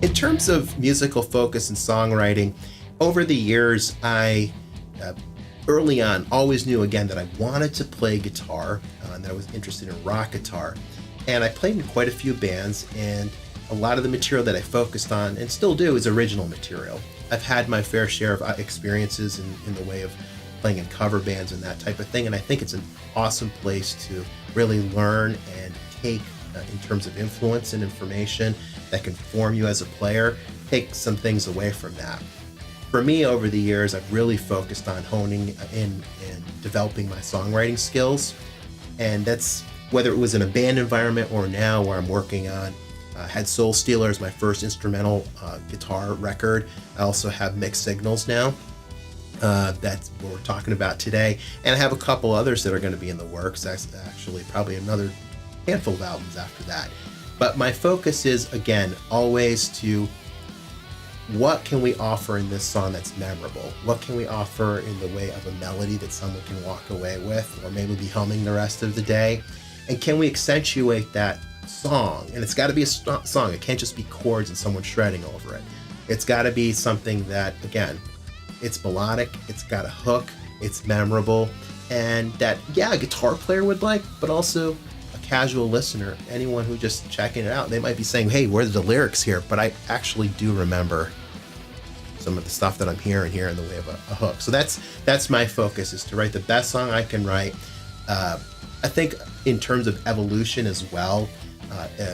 In terms of musical focus and songwriting, over the years, I early on always knew again that I wanted to play guitar, and that I was interested in rock guitar. And I played in quite a few bands, and a lot of the material that I focused on, and still do, is original material. I've had my fair share of experiences in the way of playing in cover bands and that type of thing, and I think it's an awesome place to really learn and take, in terms of influence and information that can form you as a player, take some things away from that. For me, over the years, I've really focused on honing in and developing my songwriting skills, and that's whether it was in a band environment or now where I'm working on. Had Soul Stealer as my first instrumental guitar record. I also have Mixed Signals now. That's what we're talking about today. And I have a couple others that are going to be in the works. That's actually probably another handful of albums after that. But my focus is, again, always to what can we offer in this song that's memorable? What can we offer in the way of a melody that someone can walk away with, or maybe be humming the rest of the day? And can we accentuate that song? And it's got to be a song. It can't just be chords and someone shredding over it. It's got to be something that, again, it's melodic, it's got a hook, it's memorable, and that, yeah, a guitar player would like, but also a casual listener, anyone who just checking it out, they might be saying, hey, where's the lyrics here? But I actually do remember some of the stuff that I'm hearing here in the way of a hook. So that's my focus, is to write the best song I can write. I think in terms of evolution as well,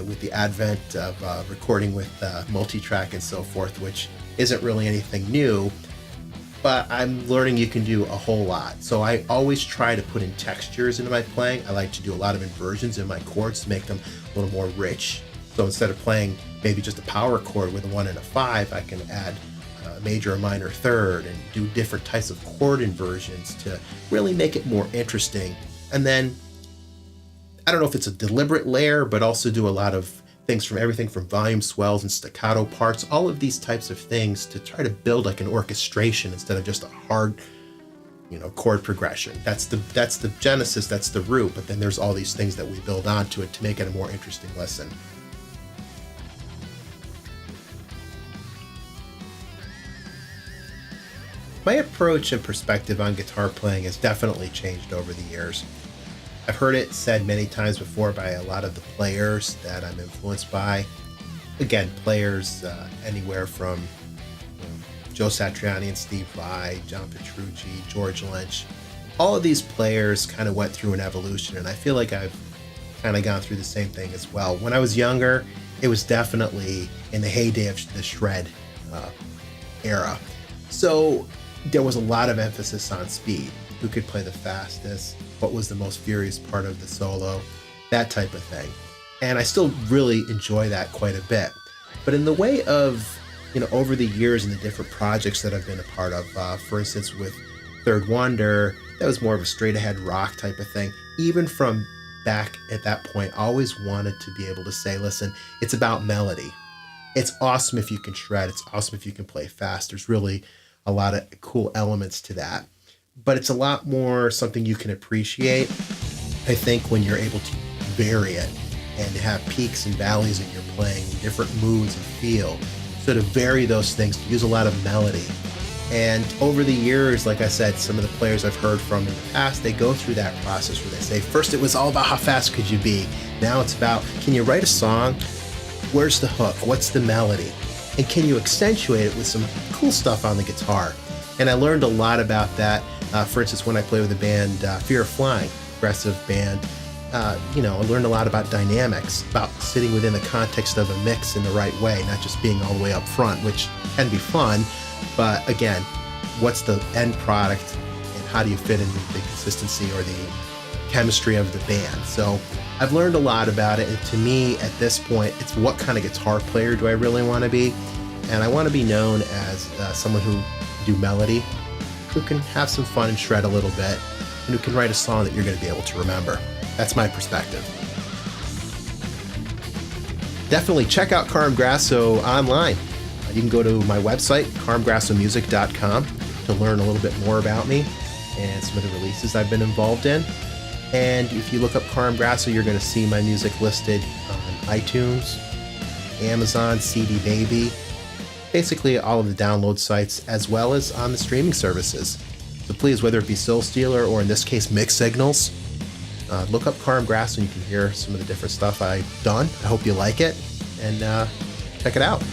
with the advent of recording with multi-track and so forth, which isn't really anything new, but I'm learning you can do a whole lot. So I always try to put in textures into my playing. I like to do a lot of inversions in my chords to make them a little more rich. So instead of playing maybe just a power chord with a 1 and a 5, I can add a major or minor third and do different types of chord inversions to really make it more interesting. And then I don't know if it's a deliberate layer, but also do a lot of things from everything from volume swells and staccato parts, all of these types of things to try to build like an orchestration instead of just a hard, chord progression. That's the genesis, that's the root, but then there's all these things that we build onto it to make it a more interesting listen. My approach and perspective on guitar playing has definitely changed over the years. I've heard it said many times before by a lot of the players that I'm influenced by. Again, players anywhere from Joe Satriani and Steve Vai, John Petrucci, George Lynch. All of these players kind of went through an evolution, and I feel like I've kind of gone through the same thing as well. When I was younger, it was definitely in the heyday of the shred era. So there was a lot of emphasis on speed. Who could play the fastest? What was the most furious part of the solo? That type of thing. And I still really enjoy that quite a bit. But in the way of, over the years and the different projects that I've been a part of, for instance, with Third Wonder, that was more of a straight ahead rock type of thing. Even from back at that point, I always wanted to be able to say, listen, it's about melody. It's awesome if you can shred. It's awesome if you can play fast. There's really a lot of cool elements to that. But it's a lot more something you can appreciate, I think, when you're able to vary it and have peaks and valleys in your playing, different moods and feel. So to vary those things, to use a lot of melody. And over the years, like I said, some of the players I've heard from in the past, they go through that process where they say, first it was all about how fast could you be. Now it's about, can you write a song? Where's the hook? What's the melody? And can you accentuate it with some cool stuff on the guitar? And I learned a lot about that. For instance, when I play with the band Fear of Flying, progressive band, I learned a lot about dynamics, about sitting within the context of a mix in the right way, not just being all the way up front, which can be fun. But again, what's the end product and how do you fit into the consistency or the chemistry of the band? So I've learned a lot about it. And to me, at this point, it's what kind of guitar player do I really want to be? And I want to be known as someone who do melody, who can have some fun and shred a little bit, and who can write a song that you're going to be able to remember. That's my perspective. Definitely check out Carm Grasso online. You can go to my website, carmgrassomusic.com, to learn a little bit more about me and some of the releases I've been involved in. And if you look up Carm Grasso, you're going to see my music listed on iTunes Amazon, CD Baby, basically all of the download sites, as well as on the streaming services. So please, whether it be Soul Stealer or in this case Mixed Signals, look up Carm Grasso and you can hear some of the different stuff I've done. I hope you like it, and check it out.